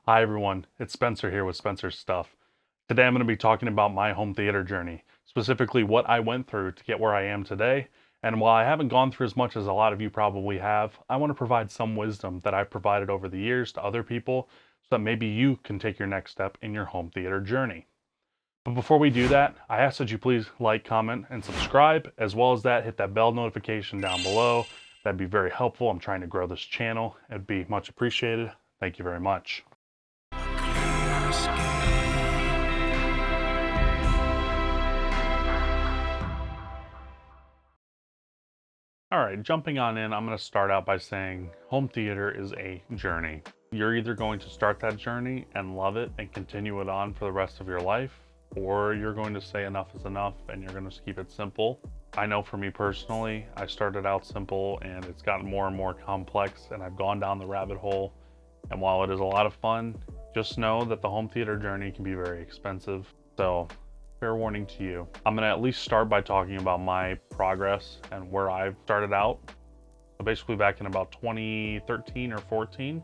Hi everyone, it's Spencer here with Spencer's Stuff. Today I'm going to be talking about my home theater journey, specifically what I went through to get where I am today. And while I haven't gone through as much as a lot of you probably have, I want to provide some wisdom that I've provided over the years to other people so that maybe you can take your next step in your home theater journey. But before we do that, I ask that you please like, comment, and subscribe, as well as that hit that bell notification down below. That'd be very helpful. I'm trying to grow this channel. It'd be much appreciated. Thank you very much. All right, jumping on in, I'm going to start out by saying home theater is a journey. You're either going to start that journey and love it and continue it on for the rest of your life, or you're going to say enough is enough and you're going to keep it simple. I know for me personally, I started out simple and it's gotten more and more complex and I've gone down the rabbit hole. And while it is a lot of fun, just know that the home theater journey can be very expensive. So fair warning to you. I'm gonna at least start by talking about my progress and where I've started out. So basically back in about 2013 or 14,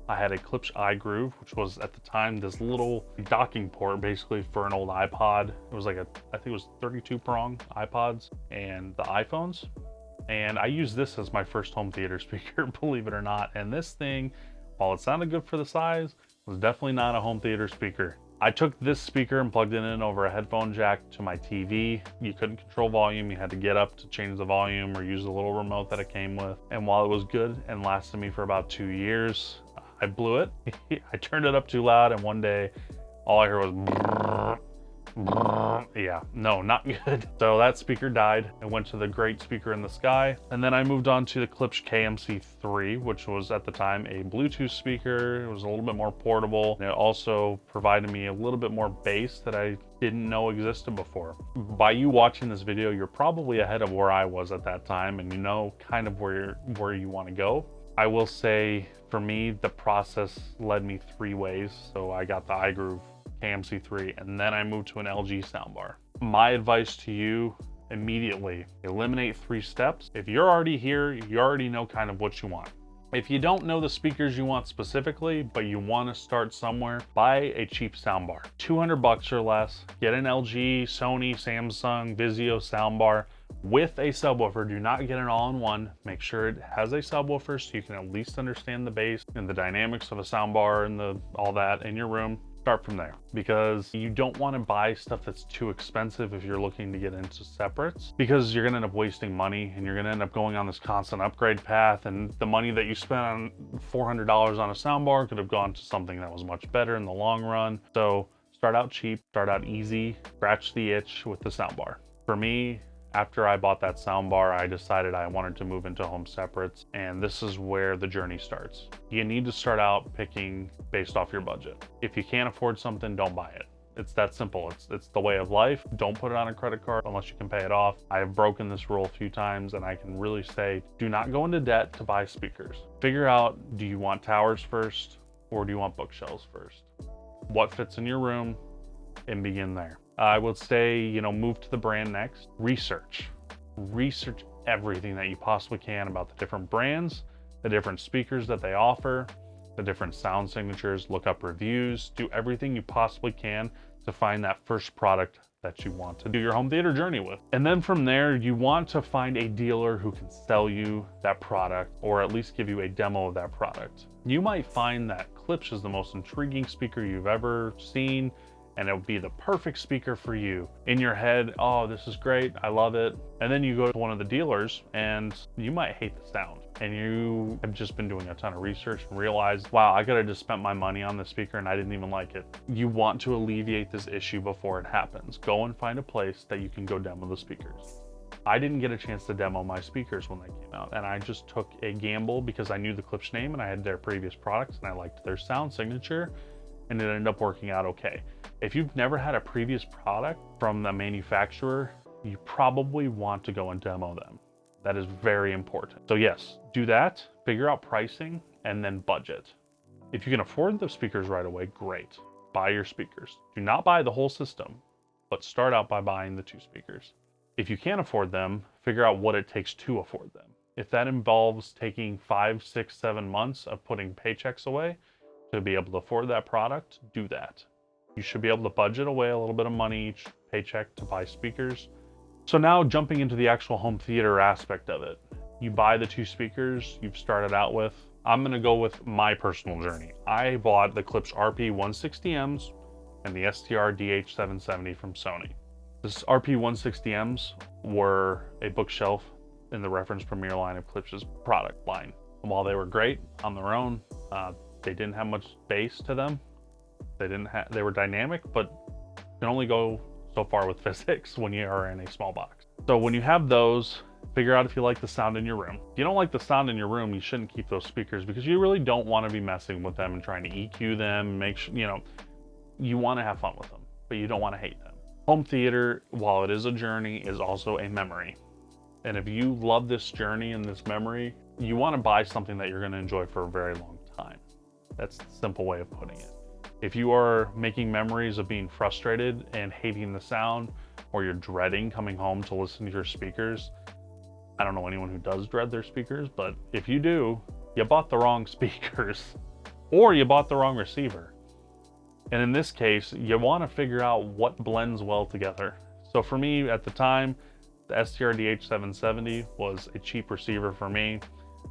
I had a Klipsch iGroove, which was at the time this little docking port basically for an old iPod. It was like I think it was 32 prong iPods and the iPhones. And I used this as my first home theater speaker, believe it or not. And this thing, while it sounded good for the size, was definitely not a home theater speaker. I took this speaker and plugged it in over a headphone jack to my TV. You couldn't control volume. You had to get up to change the volume or use the little remote that it came with. And while it was good and lasted me for about 2 years, I blew it. I turned it up too loud and one day all I heard was yeah, no, not good. So that speaker died. I went to the great speaker in the sky. And then I moved on to the Klipsch KMC3, which was at the time a Bluetooth speaker. It was a little bit more portable. And it also provided me a little bit more bass that I didn't know existed before. By you watching this video, you're probably ahead of where I was at that time and you know kind of where you want to go. I will say for me, the process led me 3 ways. So I got the iGroove KMC3 and then I moved to an LG soundbar. My advice to you immediately, eliminate 3 steps. If you're already here, you already know kind of what you want. If you don't know the speakers you want specifically, but you want to start somewhere, buy a cheap soundbar. 200 bucks or less. Get an LG, Sony, Samsung, Vizio soundbar with a subwoofer. Do not get an all-in-one. Make sure it has a subwoofer so you can at least understand the bass and the dynamics of a soundbar and all that in your room. Start from there, because you don't want to buy stuff that's too expensive if you're looking to get into separates, because you're going to end up wasting money and you're going to end up going on this constant upgrade path, and the money that you spent on $400 on a soundbar could have gone to something that was much better in the long run. So start out cheap, start out easy, scratch the itch with the soundbar. For me, after I bought that soundbar, I decided I wanted to move into home separates, and this is where the journey starts. You need to start out picking based off your budget. If you can't afford something, don't buy it. It's that simple. It's the way of life. Don't put it on a credit card unless you can pay it off. I have broken this rule a few times, and I can really say, do not go into debt to buy speakers. Figure out, do you want towers first, or do you want bookshelves first? What fits in your room, and begin there. I would say, move to the brand next. Research everything that you possibly can about the different brands, the different speakers that they offer, the different sound signatures. Look up reviews, do everything you possibly can to find that first product that you want to do your home theater journey with. And then from there, you want to find a dealer who can sell you that product, or at least give you a demo of that product. You might find that Klipsch is the most intriguing speaker you've ever seen, and it would be the perfect speaker for you. In your head, oh, this is great, I love it. And then you go to one of the dealers and you might hate the sound. And you have just been doing a ton of research and realized, wow, I could have just spent my money on the speaker and I didn't even like it. You want to alleviate this issue before it happens. Go and find a place that you can go demo the speakers. I didn't get a chance to demo my speakers when they came out, and I just took a gamble because I knew the Klipsch name and I had their previous products and I liked their sound signature, and it ended up working out okay. If you've never had a previous product from the manufacturer, you probably want to go and demo them. That is very important. So yes, do that, figure out pricing, and then budget. If you can afford the speakers right away, great. Buy your speakers. Do not buy the whole system, but start out by buying the 2 speakers. If you can't afford them, figure out what it takes to afford them. If that involves taking 5, 6, 7 months of putting paychecks away, to be able to afford that product, do that. You should be able to budget away a little bit of money each paycheck to buy speakers. So now jumping into the actual home theater aspect of it. You buy the 2 speakers you've started out with. I'm gonna go with my personal journey. I bought the Klipsch RP160Ms and the STR DH770 from Sony. This RP160Ms were a bookshelf in the reference premier line of Klipsch's product line. And while they were great on their own, they didn't have much bass to them. They were dynamic, but you can only go so far with physics when you are in a small box. So when you have those, figure out if you like the sound in your room. If you don't like the sound in your room, you shouldn't keep those speakers because you really don't want to be messing with them and trying to EQ them, make sure, you want to have fun with them, but you don't want to hate them. Home theater, while it is a journey, is also a memory. And if you love this journey and this memory, you want to buy something that you're going to enjoy for a very long time. That's the simple way of putting it. If you are making memories of being frustrated and hating the sound, or you're dreading coming home to listen to your speakers, I don't know anyone who does dread their speakers, but if you do, you bought the wrong speakers or you bought the wrong receiver. And in this case, you want to figure out what blends well together. So for me at the time, the STR DH770 was a cheap receiver for me,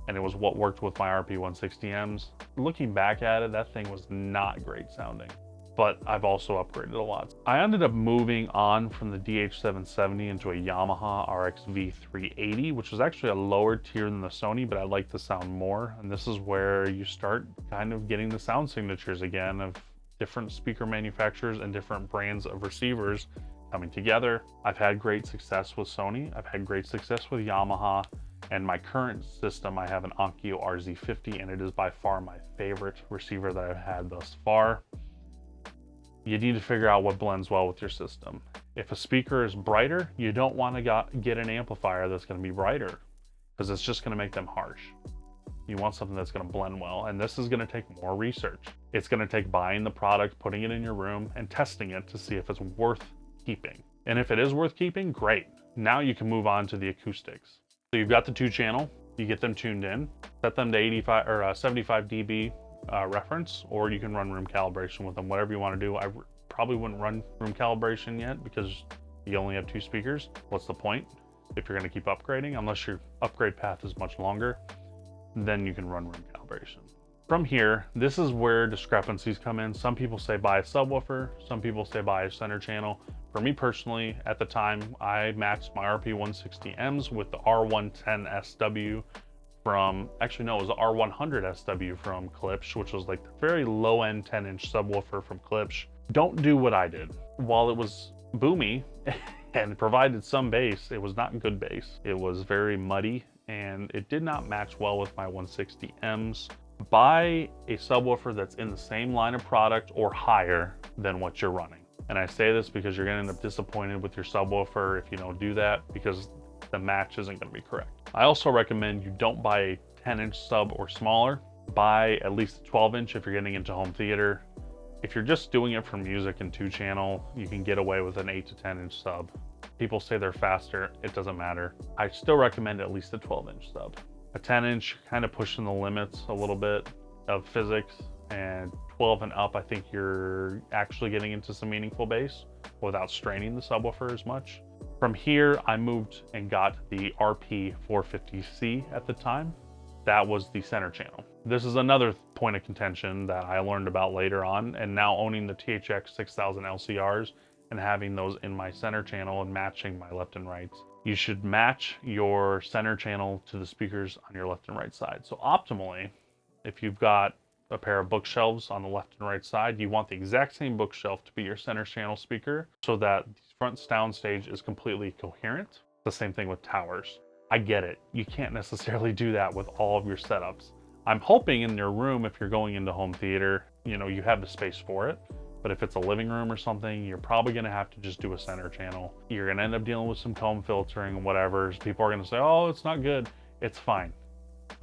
and it was what worked with my RP160Ms. Looking back at it, that thing was not great sounding, but I've also upgraded a lot. I ended up moving on from the DH770 into a Yamaha RX-V380, which was actually a lower tier than the Sony, but I like the sound more. And this is where you start kind of getting the sound signatures again of different speaker manufacturers and different brands of receivers coming together. I've had great success with Sony. I've had great success with Yamaha. And my current system, I have an Onkyo RZ50, and it is by far my favorite receiver that I've had thus far. You need to figure out what blends well with your system. If a speaker is brighter, you don't want to get an amplifier that's going to be brighter because it's just going to make them harsh. You want something that's going to blend well, and this is going to take more research. It's going to take buying the product, putting it in your room, and testing it to see if it's worth keeping. And if it is worth keeping, great. Now you can move on to the acoustics. So you've got the 2-channel, you get them tuned in, set them to 85 or 75 dB reference, or you can run room calibration with them, whatever you want to do. I probably wouldn't run room calibration yet because you only have 2 speakers. What's the point if you're going to keep upgrading? Unless your upgrade path is much longer, then you can run room calibration. From here, this is where discrepancies come in. Some people say buy a subwoofer, some people say buy a center channel. For me personally, at the time, I matched my RP160Ms with the R110SW from, actually no, it was the R100SW from Klipsch, which was like the very low-end 10-inch subwoofer from Klipsch. Don't do what I did. While it was boomy and provided some bass, it was not good bass. It was very muddy, and it did not match well with my 160Ms. Buy a subwoofer that's in the same line of product or higher than what you're running. And I say this because you're going to end up disappointed with your subwoofer if you don't do that, because the match isn't going to be correct. I also recommend you don't buy a 10-inch sub or smaller. Buy at least a 12-inch if you're getting into home theater. If you're just doing it for music and 2-channel, you can get away with an 8 to 10-inch sub. People say they're faster. It doesn't matter. I still recommend at least a 12-inch sub. A 10-inch kind of pushing the limits a little bit of physics, and 12 and up, I think you're actually getting into some meaningful bass without straining the subwoofer as much. From here, I moved and got the RP450C at the time. That was the center channel. This is another point of contention that I learned about later on, and now owning the THX 6000 LCRs and having those in my center channel and matching my left and rights. You should match your center channel to the speakers on your left and right side. So optimally, if you've got a pair of bookshelves on the left and right side, you want the exact same bookshelf to be your center channel speaker so that the front soundstage is completely coherent. The same thing with towers. I get it. You can't necessarily do that with all of your setups. I'm hoping in your room, if you're going into home theater, you have the space for it. But if it's a living room or something, you're probably going to have to just do a center channel. You're going to end up dealing with some comb filtering and whatever. People are going to say, oh, it's not good. It's fine.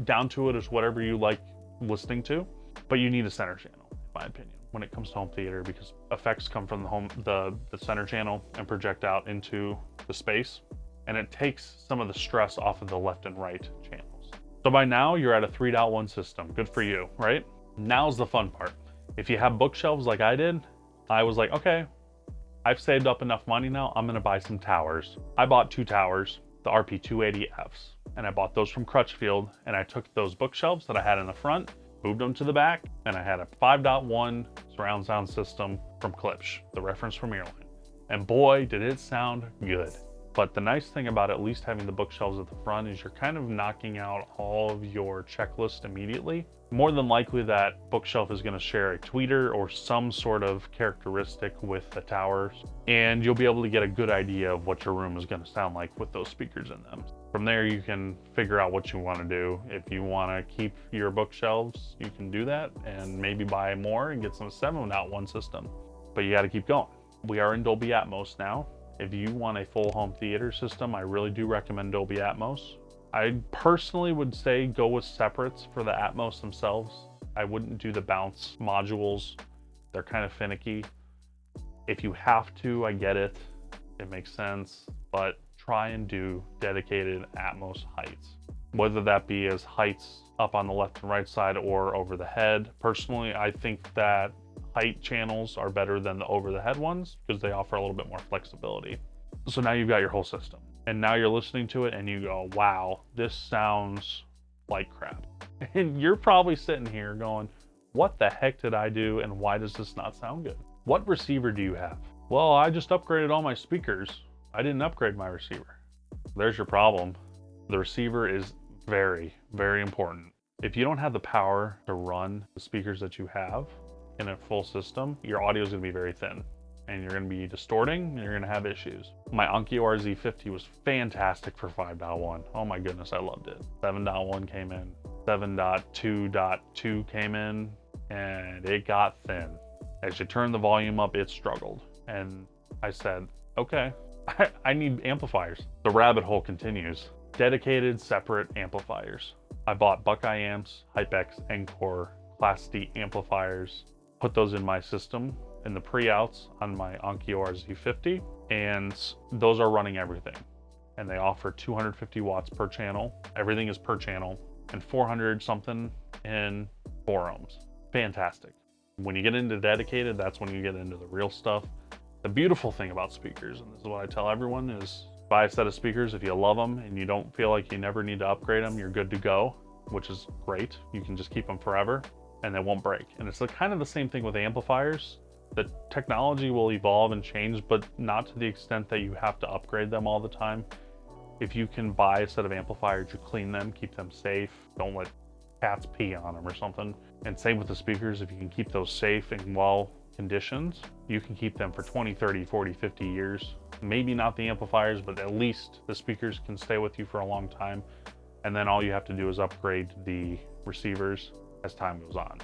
Down to it is whatever you like listening to, but you need a center channel, in my opinion, when it comes to home theater, because effects come from the center channel and project out into the space, and it takes some of the stress off of the left and right channels. So by now you're at a 3.1 system. Good for you, right? Now's the fun part. If you have bookshelves like I did, I was like, okay, I've saved up enough money now, I'm gonna buy some towers. I bought 2 towers, the RP280Fs, and I bought those from Crutchfield, and I took those bookshelves that I had in the front, moved them to the back, and I had a 5.1 surround sound system from Klipsch, the reference from Earline. And boy, did it sound good. But the nice thing about at least having the bookshelves at the front is you're kind of knocking out all of your checklist immediately. More than likely that bookshelf is going to share a tweeter or some sort of characteristic with the towers, and you'll be able to get a good idea of what your room is going to sound like with those speakers in them. From there, you can figure out what you want to do. If you want to keep your bookshelves, you can do that and maybe buy more and get some 7.1 system. But you got to keep going. We are in Dolby Atmos now. If you want a full home theater system, I really do recommend Dolby Atmos. I personally would say go with separates for the Atmos themselves. I wouldn't do the bounce modules. They're kind of finicky. If you have to, I get it. It makes sense, but try and do dedicated Atmos heights. Whether that be as heights up on the left and right side or over the head. Personally, I think that height channels are better than the over the head ones because they offer a little bit more flexibility. So now you've got your whole system, and now you're listening to it and you go, wow, this sounds like crap. And you're probably sitting here going, what the heck did I do and why does this not sound good? What receiver do you have? Well, I just upgraded all my speakers. I didn't upgrade my receiver. There's your problem. The receiver is very, very important. If you don't have the power to run the speakers that you have in a full system, your audio is going to be very thin and you're going to be distorting and you're going to have issues. My Onkyo RZ50 was fantastic for 5.1. Oh my goodness, I loved it. 7.1 came in, 7.2.2 came in, and it got thin. As you turn the volume up, it struggled. And I said, okay, I need amplifiers. The rabbit hole continues. Dedicated separate amplifiers. I bought Buckeye amps, HypeX, Encore, Class D amplifiers, put those in my system in the pre-outs on my Onkyo RZ50, and those are running everything. And they offer 250 watts per channel. Everything is per channel, and 400 something in 4 ohms. Fantastic. When you get into dedicated, that's when you get into the real stuff. The beautiful thing about speakers, and this is what I tell everyone, is buy a set of speakers. If you love them and you don't feel like you never need to upgrade them, you're good to go, which is great. You can just keep them forever and they won't break. And it's kind of the same thing with amplifiers. The technology will evolve and change, but not to the extent that you have to upgrade them all the time. If you can buy a set of amplifiers, you clean them, keep them safe, don't let cats pee on them or something. And same with the speakers, if you can keep those safe and well conditions, you can keep them for 20, 30, 40, 50 years. Maybe not the amplifiers, but at least the speakers can stay with you for a long time. And then all you have to do is upgrade the receivers as time goes on.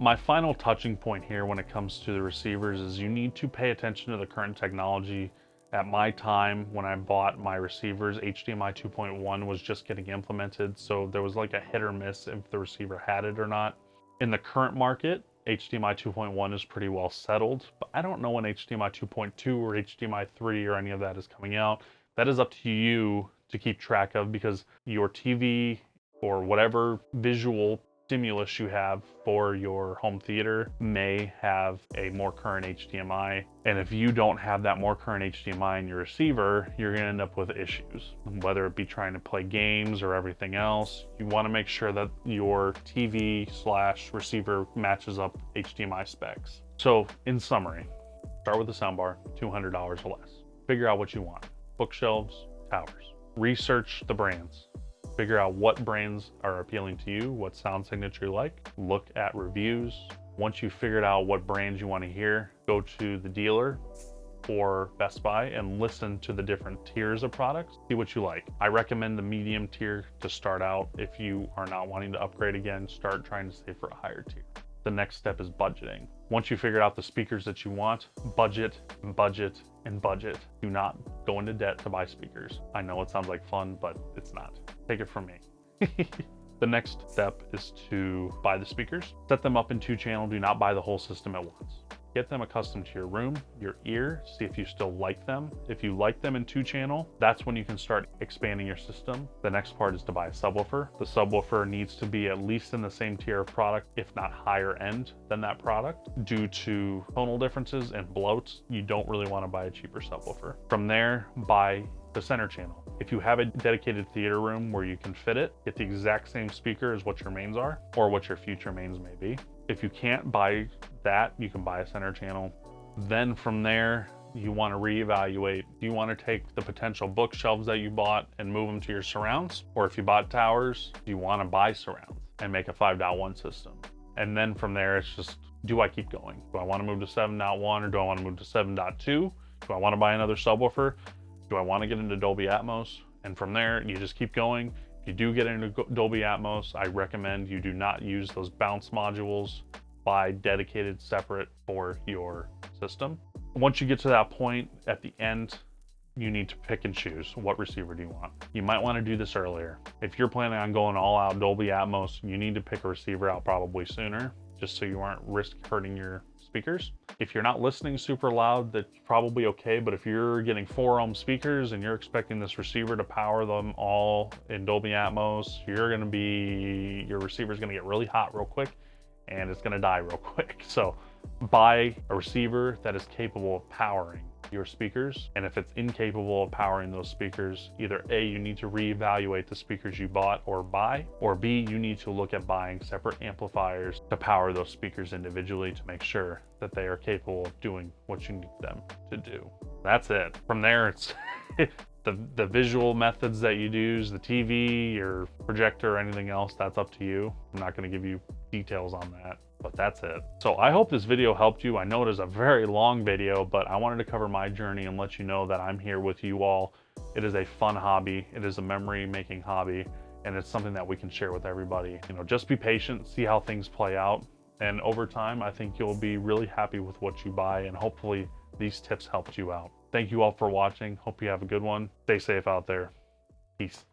My final touching point here when it comes to the receivers is you need to pay attention to the current technology. At my time, when I bought my receivers, HDMI 2.1 was just getting implemented, so there was like a hit or miss if the receiver had it or not. In the current market, HDMI 2.1 is pretty well settled, but I don't know when HDMI 2.2 or HDMI 3 or any of that is coming out. That is up to you to keep track of, because your TV or whatever visual stimulus you have for your home theater may have a more current HDMI. And if you don't have that more current HDMI in your receiver, you're gonna end up with issues, whether it be trying to play games or everything else. You wanna make sure that your TV/receiver matches up HDMI specs. So in summary, start with the soundbar, $200 or less. Figure out what you want. Bookshelves, towers. Research the brands. Figure out what brands are appealing to you, what sound signature you like. Look at reviews. Once you've figured out what brands you want to hear, go to the dealer or Best Buy and listen to the different tiers of products. See what you like. I recommend the medium tier to start out. If you are not wanting to upgrade again, start trying to save for a higher tier. The next step is budgeting. Once you figure out the speakers that you want, budget, budget, and budget. Do not go into debt to buy speakers. I know it sounds like fun, but it's not. Take it from me. The next step is to buy the speakers. Set them up in 2-channel. Do not buy the whole system at once. Get them accustomed to your room, your ear, see if you still like them. If you like them in 2-channel, that's when you can start expanding your system. The next part is to buy a subwoofer. The subwoofer needs to be at least in the same tier of product, if not higher end than that product. Due to tonal differences and bloats, you don't really want to buy a cheaper subwoofer. From there, buy the center channel. If you have a dedicated theater room where you can fit it, get the exact same speaker as what your mains are, or what your future mains may be. If you can't buy that, you can buy a center channel. Then from there, you want to reevaluate. Do you want to take the potential bookshelves that you bought and move them to your surrounds? Or if you bought towers, do you want to buy surrounds and make a 5.1 system? And then from there, it's just, do I keep going? Do I want to move to 7.1 or do I want to move to 7.2? Do I want to buy another subwoofer? Do I want to get into Dolby Atmos? And from there, you just keep going. If you do get into Dolby Atmos, I recommend you do not use those bounce modules. Buy dedicated separate for your system. Once you get to that point, at the end, you need to pick and choose what receiver do you want. You might want to do this earlier. If you're planning on going all out Dolby Atmos, you need to pick a receiver out probably sooner, just so you aren't hurting your speakers. If you're not listening super loud, that's probably okay, but if you're getting 4-ohm speakers and you're expecting this receiver to power them all in Dolby Atmos, your receiver's gonna get really hot real quick and it's gonna die real quick. So buy a receiver that is capable of powering your speakers. And if it's incapable of powering those speakers, either A, you need to reevaluate the speakers you bought or buy, or B, you need to look at buying separate amplifiers to power those speakers individually to make sure that they are capable of doing what you need them to do. That's it. From there, it's the visual methods that you use, the TV, your projector, or anything else, that's up to you. I'm not going to give you details on that, but that's it. So I hope this video helped you. I know it is a very long video, but I wanted to cover my journey and let you know that I'm here with you all. It is a fun hobby. It is a memory making hobby, and it's something that we can share with everybody. You know, just be patient, see how things play out. And over time, I think you'll be really happy with what you buy, and hopefully these tips helped you out. Thank you all for watching. Hope you have a good one. Stay safe out there. Peace.